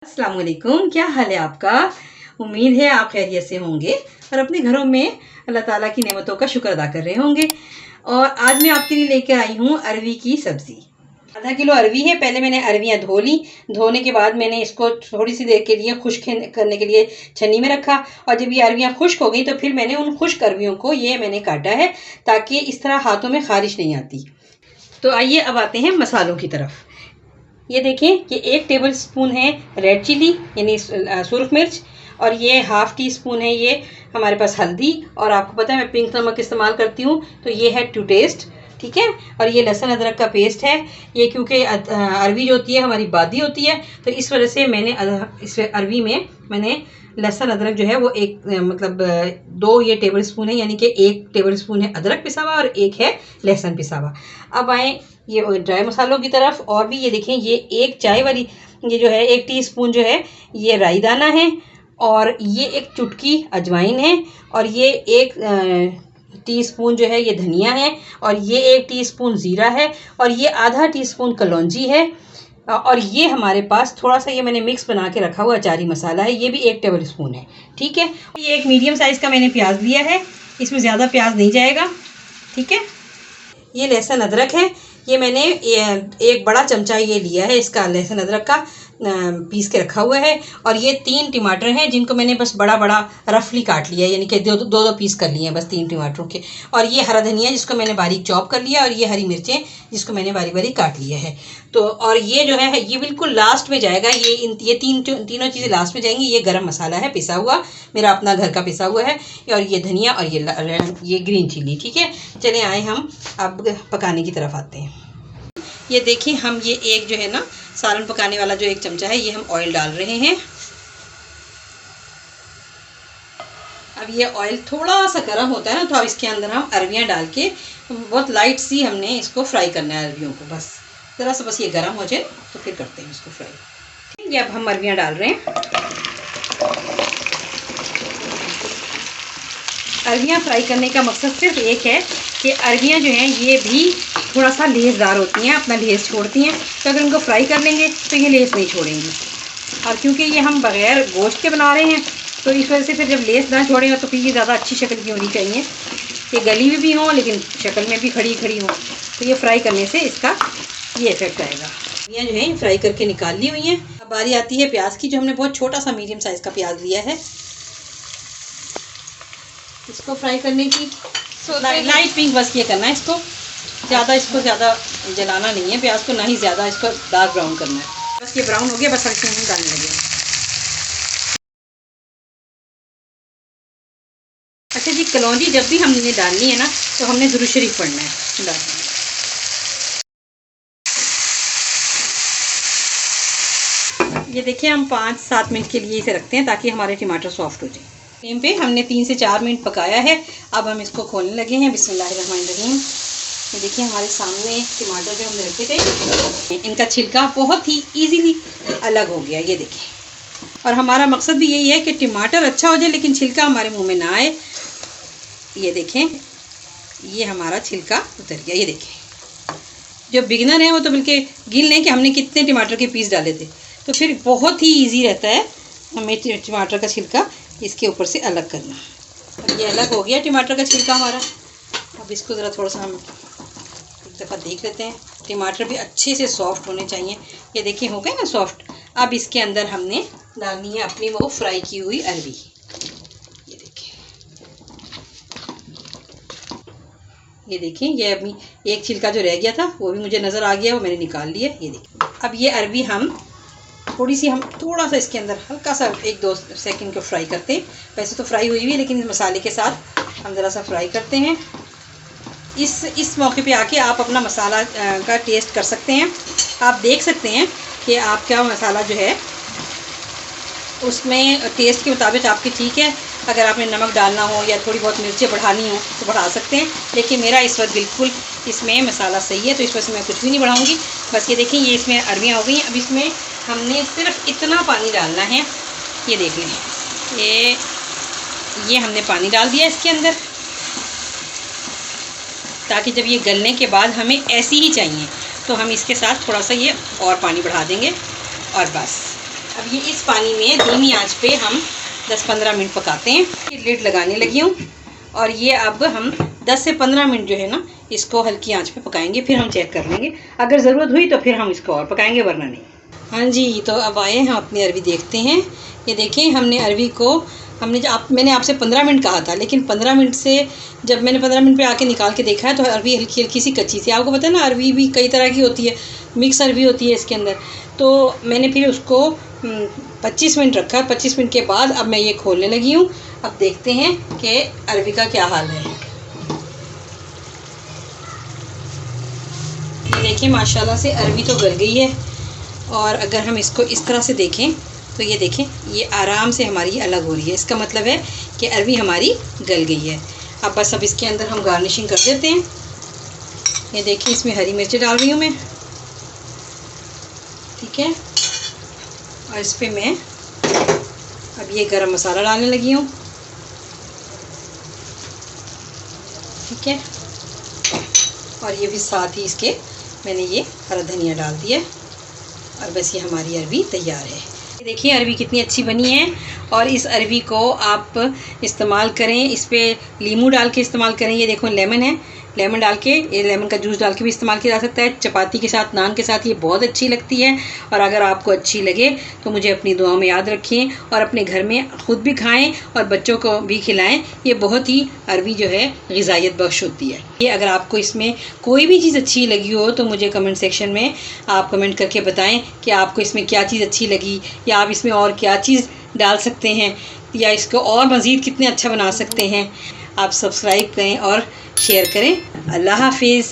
अस्सलाम वालेकुम, क्या हाल है आपका। उम्मीद है आप खैरियत से होंगे और अपने घरों में अल्लाह ताला की नेमतों का शुक्र अदा कर रहे होंगे। और आज मैं आपके लिए लेकर आई हूँ अरवी की सब्ज़ी। आधा किलो अरवी है। पहले मैंने अरवियाँ धो ली। धोने के बाद मैंने इसको थोड़ी सी देर के लिए खुश्क करने के लिए छन्नी में रखा। और जब ये अरवियाँ खुश्क हो गई तो फिर मैंने उन खुश्क अरवियों को ये मैंने काटा है ताकि इस तरह हाथों में खारिश नहीं आती। तो आइए अब आते हैं मसालों की तरफ। ये देखें कि 1 टेबल स्पून है रेड चिली यानी सुरख मिर्च, और ये हाफ़ टी स्पून है ये हमारे पास हल्दी, और आपको पता है मैं पिंक नमक इस्तेमाल करती हूँ तो ये है टू टेस्ट, ठीक है। और ये लहसुन अदरक का पेस्ट है। ये क्योंकि अरवी जो होती है हमारी बादी होती है तो इस वजह से मैंने इस अरवी में मैंने लहसुन अदरक जो है वो एक मतलब 2 ये टेबल स्पून है, यानी कि 1 टेबल स्पून है अदरक पिसा हुआ और 1 है लहसुन पिसा हुआ। अब आए ये ड्राई मसालों की तरफ। और भी ये देखें, ये 1 चाय वाली ये जो है 1 टीस्पून जो है ये राई दाना है, और ये 1 चुटकी अजवाइन है, और ये 1 टीस्पून जो है ये धनिया है, और ये 1 टीस्पून ज़ीरा है, और ये आधा टीस्पून कलौंजी है, और ये हमारे पास थोड़ा सा ये मैंने मिक्स बना के रखा हुआ अचारी मसाला है, ये भी 1 टेबल स्पून है, ठीक है। ये एक मीडियम साइज़ का मैंने प्याज लिया है, इसमें ज़्यादा प्याज नहीं जाएगा, ठीक है। ये लहसुन अदरक है। ये मैंने 1 बड़ा चमचा ये लिया है इसका लहसुन अदरक का पीस के रखा हुआ है। और ये 3 टमाटर हैं जिनको मैंने बस बड़ा बड़ा रफली काट लिया है, यानी कि दो पीस कर लिए हैं बस 3 टमाटरों के। और ये हरा धनिया जिसको मैंने बारीक चॉप कर लिया, और ये हरी मिर्चें जिसको मैंने बारीक बारीक काट लिया है। तो और ये जो है ये बिल्कुल लास्ट में जाएगा। ये तीनों चीज़ें लास्ट में जाएंगी। ये गरम मसाला है पिसा हुआ, मेरा अपना घर का पिसा हुआ है, और ये धनिया, और ये ग्रीन चिली, ठीक है। चले आए हम अब पकाने की तरफ आते हैं। ये देखिए, हम ये एक जो है ना सालन पकाने वाला जो 1 चमचा है ये हम ऑयल डाल रहे हैं। अब ये ऑयल थोड़ा सा गर्म होता है ना तो अब इसके अंदर हम अरवियाँ डाल के बहुत लाइट सी हमने इसको फ्राई करना है अरवियों को। बस ज़रा सा बस ये गर्म हो जाए तो फिर करते हैं इसको फ्राई। ये अब हम अरवियाँ डाल रहे हैं। अरवियाँ फ्राई करने का मकसद सिर्फ एक है कि अरवियाँ जो हैं ये भी थोड़ा सा लेसदार होती हैं, अपना लेस छोड़ती हैं। तो अगर उनको फ्राई कर लेंगे तो ये लेस नहीं छोड़ेंगी। और क्योंकि ये हम बग़ैर गोश्त के बना रहे हैं तो इस वजह से फिर जब लेस ना छोड़ेंगे तो फिर ये ज़्यादा अच्छी शक्ल की होनी चाहिए, ये गली में भी हों लेकिन शक्ल में भी खड़ी खड़ी हों। तो ये फ्राई करने से इसका ये इफेक्ट आएगा। ये जो है फ्राई करके निकाल ली हुई हैं। अब बारी आती है प्याज की, जो हमने बहुत छोटा सा मीडियम साइज़ का प्याज लिया है इसको फ्राई करने की। लाइट पिंक बस ये करना है इसको, इसको ज़्यादा जलाना नहीं है प्याज को, ना ही ज़्यादा इसको डार्क ब्राउन करना है। बस ये ब्राउन हो गया, बस इसमें हम डालने लगे। अच्छा जी, कलौंजी जब भी हमने डालनी है ना तो हमने दुरूद शरीफ पढ़ना है डालना। ये देखिए, हम 5-7 मिनट के लिए इसे रखते हैं ताकि हमारे टमाटर सॉफ्ट हो जाए। फ्लेम पे हमने 3 से 4 मिनट पकाया है। अब हम इसको खोलने लगे हैं। बिस्मिल्लाहिर्रहमानिर्रहीम। ये देखिए, हमारे सामने टमाटर जो हमने रखे थे इनका छिलका बहुत ही इजीली अलग हो गया, ये देखिए। और हमारा मकसद भी यही है कि टमाटर अच्छा हो जाए लेकिन छिलका हमारे मुंह में ना आए। ये देखें, ये हमारा छिलका उतर गया। ये देखें, जो बिगिनर है वो तो बल्कि गिन लें कि हमने कितने टमाटर के पीस डाले थे, तो फिर बहुत ही ईजी रहता है हमें टमाटर का छिलका इसके ऊपर से अलग करना। अब ये अलग हो गया टमाटर का छिलका हमारा। अब इसको ज़रा थोड़ा सा हम एक दफ़ा देख लेते हैं। टमाटर भी अच्छे से सॉफ्ट होने चाहिए। ये देखिए, हो गए ना सॉफ्ट। अब इसके अंदर हमने डालनी है अपनी वो फ्राई की हुई अरवी। ये देखिए, ये अभी एक छिलका जो रह गया था वो भी मुझे नज़र आ गया, वो मैंने निकाल लिया। ये देखिए, अब ये अरवी हम थोड़ा सा इसके अंदर हल्का सा 1-2 सेकंड को फ्राई करते हैं। वैसे तो फ्राई हुई हुई है लेकिन मसाले के साथ हम ज़रा सा फ्राई करते हैं। इस मौके पे आके आप अपना मसाला का टेस्ट कर सकते हैं। आप देख सकते हैं कि आपका मसाला जो है उसमें टेस्ट के मुताबिक आपके ठीक है। अगर आपने नमक डालना हो या थोड़ी बहुत मिर्चें बढ़ानी हो तो बढ़ा सकते हैं, लेकिन मेरा इस वक्त बिल्कुल इसमें मसाला सही है तो इस वजह से मैं कुछ भी नहीं बढ़ाऊँगी। बस ये देखिए, ये इसमें अरवियाँ हो गई हैं। अब इसमें हमने सिर्फ इतना पानी डालना है। ये देख लें, ये हमने पानी डाल दिया इसके अंदर, ताकि जब ये गलने के बाद हमें ऐसी ही चाहिए तो हम इसके साथ थोड़ा सा ये और पानी बढ़ा देंगे और बस अब ये इस पानी में धीमी आंच पे हम 10-15 मिनट पकाते हैं। लिड लगाने लगी हूँ और ये अब हम 10 से 15 मिनट जो है ना इसको हल्की आंच पे पकाएंगे, फिर हम चेक कर लेंगे। अगर ज़रूरत हुई तो फिर हम इसको और पकाएंगे, वरना नहीं। हाँ जी, तो अब आए हम अपनी अरवी देखते हैं। ये देखें, हमने अरवी को मैंने आपसे 15 मिनट कहा था, लेकिन 15 मिनट से जब मैंने 15 मिनट पे आके निकाल के देखा है तो अरवी हल्की हल्की सी कच्ची थी। आपको पता है ना, अरवी भी कई तरह की होती है, मिक्स अरवी होती है इसके अंदर। तो मैंने फिर उसको 25 मिनट रखा। 25 मिनट के बाद अब मैं ये खोलने लगी हूँ। अब देखते हैं कि अरवी का क्या हाल है। ये देखिए, माशाल्लाह से अरवी तो गल गई है। और अगर हम इसको इस तरह से देखें तो ये देखें, ये आराम से हमारी अलग हो रही है। इसका मतलब है कि अरवी हमारी गल गई है। अब इसके अंदर हम गार्निशिंग कर देते हैं। ये देखिए, इसमें हरी मिर्च डाल रही हूँ मैं, ठीक है। और इस पर मैं अब ये गरम मसाला डालने लगी हूँ, ठीक है। और ये भी साथ ही इसके मैंने ये हरा धनिया डाल दिया और बस ये हमारी अरवी तैयार है। देखिए अरवी कितनी अच्छी बनी है। और इस अरवी को आप इस्तेमाल करें, इस पर नींबू डाल के इस्तेमाल करें। ये देखो लेमन है, लेमन डाल के, ये लेमन का जूस डाल के भी इस्तेमाल किया जा सकता है। चपाती के साथ, नान के साथ ये बहुत अच्छी लगती है। और अगर आपको अच्छी लगे तो मुझे अपनी दुआ में याद रखें और अपने घर में ख़ुद भी खाएं और बच्चों को भी खिलाएं। ये बहुत ही अरवी जो है ग़िज़ाइयत बख्श होती है। ये अगर आपको इसमें कोई भी चीज़ अच्छी लगी हो तो मुझे कमेंट सेक्शन में आप कमेंट करके बताएं कि आपको इसमें क्या चीज़ अच्छी लगी, या आप इसमें और क्या चीज़ डाल सकते हैं, या इसको और मज़ीद कितने अच्छा बना सकते हैं। आप सब्सक्राइब करें और शेयर करें। अल्लाह हाफिज़।